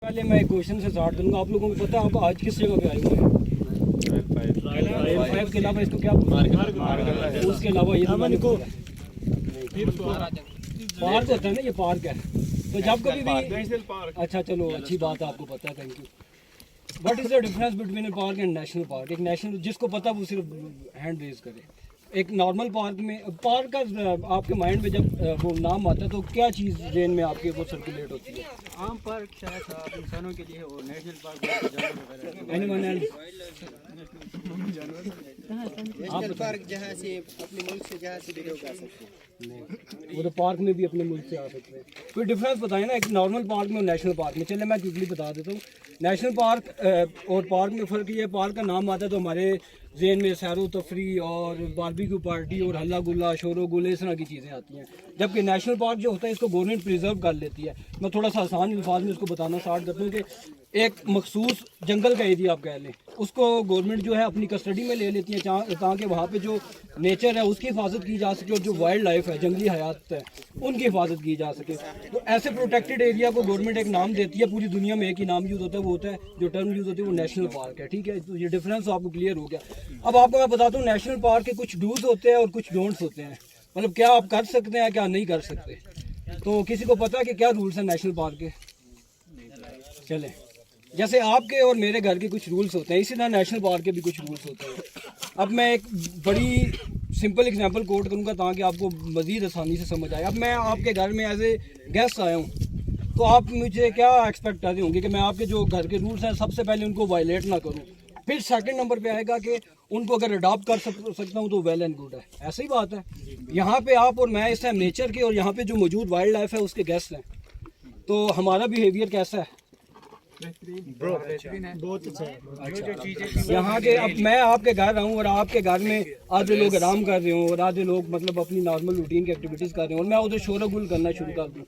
पहले मैं एक क्वेश्चन से स्टार्ट करूंगा। आप लोगों को पता है आप आज किस जगह पे आए हुए हैं? फाइव के अलावा इसको क्या उसके अलावा ये पार्क होता है ना, ये पार्क है। तो जब कभी भी अच्छा चलो अच्छी बात है, आपको पता है, thank you. What is the difference between A park and national park? एक नेशनल जिसको पता वो सिर्फ हैंड रेज करे। एक नॉर्मल पार्क में, पार्क का आपके माइंड में जब वो नाम आता है तो क्या चीज़ ब्रेन में आपके वो सर्कुलेट होती है? आम पार्क शायद आप इंसानों के लिए और national park animal and national park जहाँ से अपने मुल्क से जहाँ से भी लोग आ सकते हैं। नहीं, वो तो पार्क में भी अपने मुल्क से आ सकते हैं। कोई डिफरेंस बताएं ना, एक नॉर्मल पार्क में और नेशनल पार्क में। चले मैं क्विकली बता देता हूँ। नेशनल पार्क और पार्क में फ़र्क ये है, पार्क का नाम आता है तो हमारे ज़हन में सैरो तफरी और बारबेक्यू पार्टी और हल्ला गुल्ला शोरो गुल इस तरह की चीज़ें आती हैं। जबकि नेशनल पार्क जो होता है इसको गवर्नमेंट प्रिजर्व कर लेती है। मैं थोड़ा सा आसान अल्फाज में इसको बताना स्टार्ट करता हूँ कि एक मखसूस जंगल का एरिया आप कह लें, उसको गवर्नमेंट जो है अपनी कस्टडी में ले लेती है ताकि वहाँ पे जो नेचर है उसकी हिफाजत की जा सके और जो वाइल्ड लाइफ है, जंगली हयात है, उनकी हिफाजत की जा सके। तो ऐसे प्रोटेक्टेड एरिया को गवर्नमेंट एक नाम देती है। पूरी दुनिया में एक ही नाम यूज़ होता है, वो होता है जो टर्म यूज़ होती है वो नेशनल पार्क है। ठीक है, तो ये डिफरेंस आपको क्लियर हो गया। अब आपको मैं बताता हूँ नेशनल पार्क के कुछ डूज होते हैं और कुछ डोंट्स होते हैं। मतलब क्या आप कर सकते हैं, क्या नहीं कर सकते। तो किसी को पता है कि क्या रूल्स हैं नेशनल पार्क के? चलें, जैसे आपके और मेरे घर के कुछ रूल्स होते हैं, इसी तरह नेशनल पार्क के भी कुछ रूल्स होते हैं। अब मैं एक बड़ी सिंपल एग्जांपल कोट करूंगा ताकि आपको मज़ीद आसानी से समझ आए। अब मैं आपके घर में एज ए गेस्ट आया हूँ, तो आप मुझे क्या एक्सपेक्ट करते होंगे कि मैं आपके जो घर के रूल्स हैं सबसे पहले उनको वायलेट ना करूँ। फिर सेकंड नंबर पे आएगा कि उनको अगर अडॉप्ट कर सकता हूँ तो वेल एंड गुड है। ऐसी बात है। यहाँ पे आप और मैं इस टाइम नेचर के और यहाँ पे जो मौजूद वाइल्ड लाइफ है उसके गेस्ट हैं, तो हमारा बिहेवियर कैसा है? बहुत अच्छा है। यहाँ के अब मैं आपके घर आऊँ और आपके घर में आधे लोग आराम कर रहे हो और आधे लोग मतलब अपनी नॉर्मल रूटीन की एक्टिविटीज़ कर रहे हो और मैं उधर शोरगुल करना शुरू कर दूँ,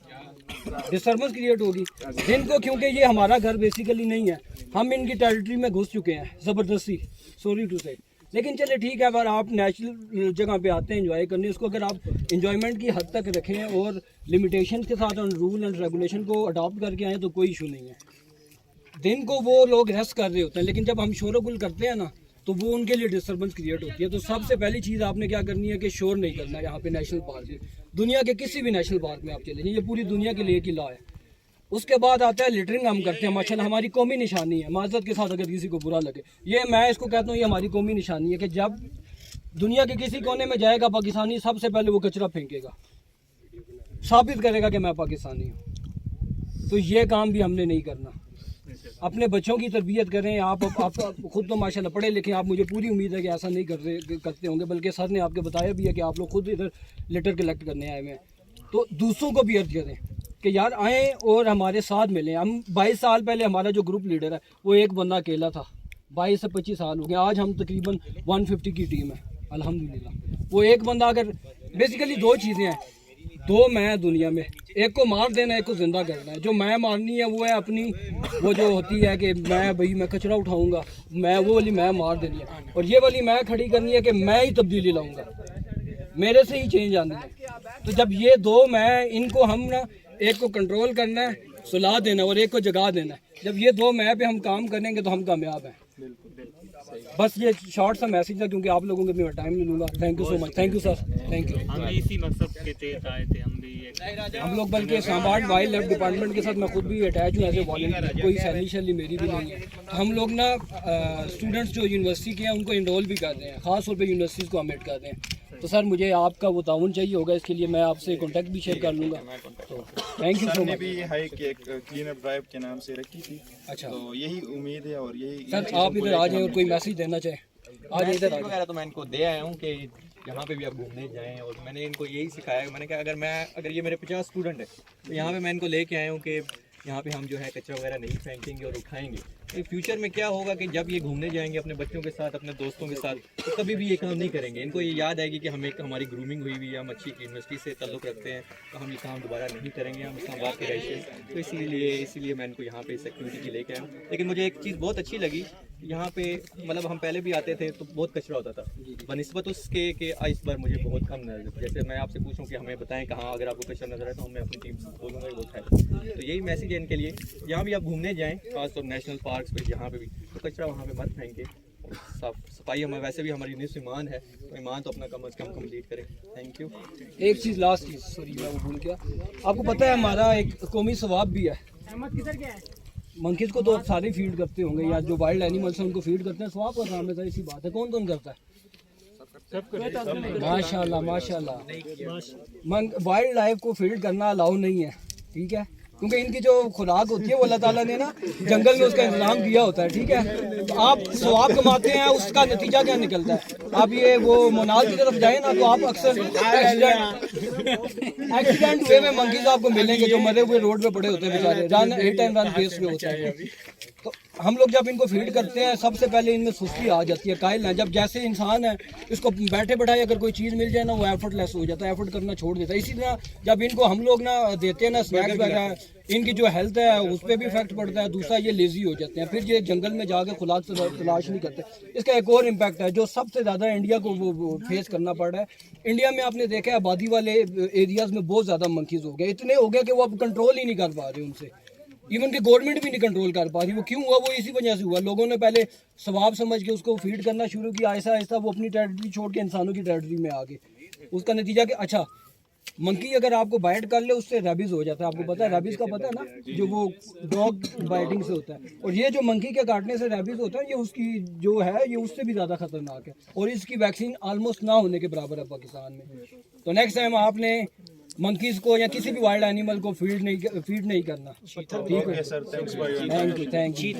डिस्टर्बेंस क्रिएट होगी जिनको, क्योंकि ये हमारा घर बेसिकली नहीं है। हम इनकी टेरिटरी में घुस चुके हैं ज़बरदस्ती, सॉरी टू से। लेकिन चले ठीक है, अगर आप नेचुरल जगह पे आते हैं एंजॉय करने, उसको अगर आप इंजॉयमेंट की हद तक रखें और लिमिटेशन के साथ रूल एंड रेगुलेशन को अडॉप्ट करके आएँ तो कोई इशू नहीं है। दिन को वो लोग रेस्ट कर रहे होते हैं, लेकिन जब हम शोरगुल करते हैं ना तो वो उनके लिए डिस्टर्बेंस क्रिएट होती है। तो सबसे पहली चीज़ आपने क्या करनी है कि शोर नहीं करना है। यहाँ पे नेशनल पार्क में, दुनिया के किसी भी नेशनल पार्क में आप चले जाइए, ये पूरी दुनिया के लिए एक ही लॉ है। उसके बाद आता है लिटरिंग। हम करते हैं माशाल्लाह, हमारी कौमी निशानी है। माज़रत के साथ अगर किसी को बुरा लगे, ये मैं इसको कहता हूँ ये हमारी कौमी निशानी है कि जब दुनिया के किसी कोने में जाएगा पाकिस्तानी, सबसे पहले वो कचरा फेंकेगा, साबित करेगा कि मैं पाकिस्तानी हूँ। तो ये काम भी हमने नहीं करना। अपने बच्चों की तरबियत करें। आप खुद तो माशाल्लाह पढ़े लिखे, आप मुझे पूरी उम्मीद है कि ऐसा नहीं करते होंगे, बल्कि सर ने आपके बताया भी है कि आप लोग खुद इधर लेटर कलेक्ट करने आए हुए हैं। तो दूसरों को भी अर्ज करें कि यार आएँ और हमारे साथ मिलें। हम 22 साल पहले हमारा जो ग्रुप लीडर है वो एक बंदा अकेला था, 22 से 25 साल हो गए। आज हम तकरीबन 150 की टीम है अल्हम्दुलिल्लाह। वो एक बंदा, अगर बेसिकली दो चीज़ें हैं, दो मैं दुनिया में, एक को मार देना, एक को ज़िंदा करना है। जो मैं मारनी है वो है अपनी, वो जो होती है कि मैं कचरा उठाऊंगा, मैं वो वाली मैं मार देनी है, और ये वाली मैं खड़ी करनी है कि मैं ही तब्दीली लाऊंगा, मेरे से ही चेंज आनी है। तो जब ये दो मैं, इनको हम ना, एक को कंट्रोल करना है, सुला देना, और एक को जगा देना है। जब ये दो मैं पे हम काम करेंगे तो हम कामयाब हैं। बस ये शॉर्ट सा मैसेज था, क्योंकि आप लोगों के भी मैं टाइम नहीं लूँगा। Thank you so much. Thank you sir, thank you. हम भी इसी मकसद के तहत आए थे। हम लोग बल्कि इस्लामाबाद वाइल्ड लाइफ डिपार्टमेंट के साथ मैं खुद भी अटैच हूँ एज ए वॉलंटियर। कोई सैलरी शैली मेरी भी नहीं है। तो हम लोग ना स्टूडेंट्स जो यूनिवर्सिटी के हैं उनको इनरोल भी कर रहे हैं, ख़ास तौर पे यूनिवर्सिटीज़ को एडमिट कर रहे हैं। तो सर मुझे आपका वो ताउन चाहिए होगा, इसके लिए मैं आपसे कॉन्टैक्ट भी शेयर कर लूँगा। तो थैंक यू सो मच। भी हाइक एक क्लीन अप ड्राइव के नाम से रखी थी। अच्छा, तो यही उम्मीद है और यही सर आप इधर आ जाएँ और कोई मैसेज देना चाहें, आज इधर आ जाए। वगैरह तो मैं इनको दे आया हूँ कि यहाँ पे भी आप घूमने जाएं, और मैंने इनको यही सिखाया। मैंने कहा अगर ये मेरे 50 स्टूडेंट है तो यहाँ पे मैं इनको लेके आया हूँ कि यहाँ पे हम जो है कचरा वगैरह नहीं फेंकेंगे और उठाएंगे। तो फ्यूचर में क्या होगा कि जब ये घूमने जाएंगे अपने बच्चों के साथ, अपने दोस्तों के साथ, तो कभी भी ये काम नहीं करेंगे। इनको ये याद आएगी कि हमारी ग्रूमिंग हुई हुई है, हम अच्छी यूनिवर्सिटी से ताल्लुक़ रखते हैं, तो हम ये काम दोबारा नहीं करेंगे। हम इस्लामाबाद के रहिए, तो इसीलिए मैं इनको यहाँ पे इस एक्टिविटी की लेके आया हूँ। लेकिन मुझे एक चीज़ बहुत अच्छी लगी यहाँ पे मतलब हम पहले भी आते थे तो बहुत कचरा होता था, बनिस्बत उसके कि इस बार मुझे बहुत कम नजर, जैसे मैं आपसे पूछूं कि हमें बताएं कहाँ अगर आपको कचरा नजर आए तो मैं अपनी टीम से बोलूँगा वो उठाए। तो यही मैसेज है इनके लिए, जहाँ भी आप घूमने जाएँ खासतौर नेशनल पार्क्स पे जहाँ पे भी, तो कचरा वहाँ पे मत फेंके। साफ सफाई हमें वैसे भी हमारी निस्फ ईमान है, तो ईमान तो अपना कम अज़ कम कंप्लीट करें। Thank you. एक चीज़ लास्ट चीज़, सॉरी मैं वो भूल गया, आपको पता है हमारा एक कौमी सवाब भी है, मंकीज को तो सारे फीड करते होंगे, या जो वाइल्ड एनिमल्स हैं उनको फीड करते हैं, सवाब का काम है, तो इसी बात है। कौन कौन करता है? माशाल्लाह माशाल्लाह। वाइल्ड लाइफ को फीड करना अलाउ नहीं है, ठीक है, क्योंकि इनकी जो खुराक होती है वो अल्लाह ताला ने ना जंगल में उसका इंतजाम किया होता है, ठीक है। तो आप सवाब कमाते हैं, उसका नतीजा क्या निकलता है? आप ये वो मोनाल की तरफ जाए ना, तो आप अक्सर एक्सीडेंट हुए में मंकीज आपको मिलेंगे जो मरे हुए रोड पे पड़े होते हैं बेचारे, run hit and run case में होते हैं। तो हम लोग जब इनको फीड करते हैं सबसे पहले इनमें सुस्ती आ जाती है, कायल है। जब जैसे इंसान है इसको बैठे बैठाए अगर कोई चीज़ मिल जाए ना वो एफर्टलेस हो जाता है, एफर्ट करना छोड़ देता है। इसी तरह जब इनको हम लोग ना देते हैं ना स्नैक्स वगैरह, इनकी जो हेल्थ है उस पर भी इफेक्ट पड़ता है। दूसरा ये लेजी हो जाते हैं, फिर ये जंगल में जाकर खुराक तलाश नहीं करते। इसका एक और इम्पैक्ट है जो सबसे ज़्यादा इंडिया को वो फेस करना पड़ रहा है। इंडिया में आपने देखा है आबादी वाले एरियाज़ में बहुत ज़्यादा मंकीज़ हो गए, इतने हो गए कि वो अब कंट्रोल ही नहीं कर पा रहे उनसे, इवन कि गवर्नमेंट भी नहीं कंट्रोल कर पा रही। वो क्यों हुआ? वो इसी वजह से हुआ, लोगों ने पहले सवाब समझ के उसको फीड करना शुरू किया, आहिस्ता आहिस्ता वो अपनी टेरिटरी छोड़ के इंसानों की टेरिटरी में आ गए। उसका नतीजा कि अच्छा मंकी अगर आपको बाइट कर ले उससे रेबीज हो जाता है, आपको पता है रेबीज का पता है ना, जो वो डॉग बाइटिंग से होता है। और ये जो मंकी के काटने से रेबीज होता है, ये उसकी जो है ये उससे भी ज़्यादा खतरनाक है, और इसकी वैक्सीन ऑलमोस्ट ना होने के बराबर है पाकिस्तान में। तो नेक्स्ट टाइम आपने मंकीज को या किसी भी वाइल्ड एनिमल को फीड नहीं करना, ठीक है? Sir, thanks for your thank you.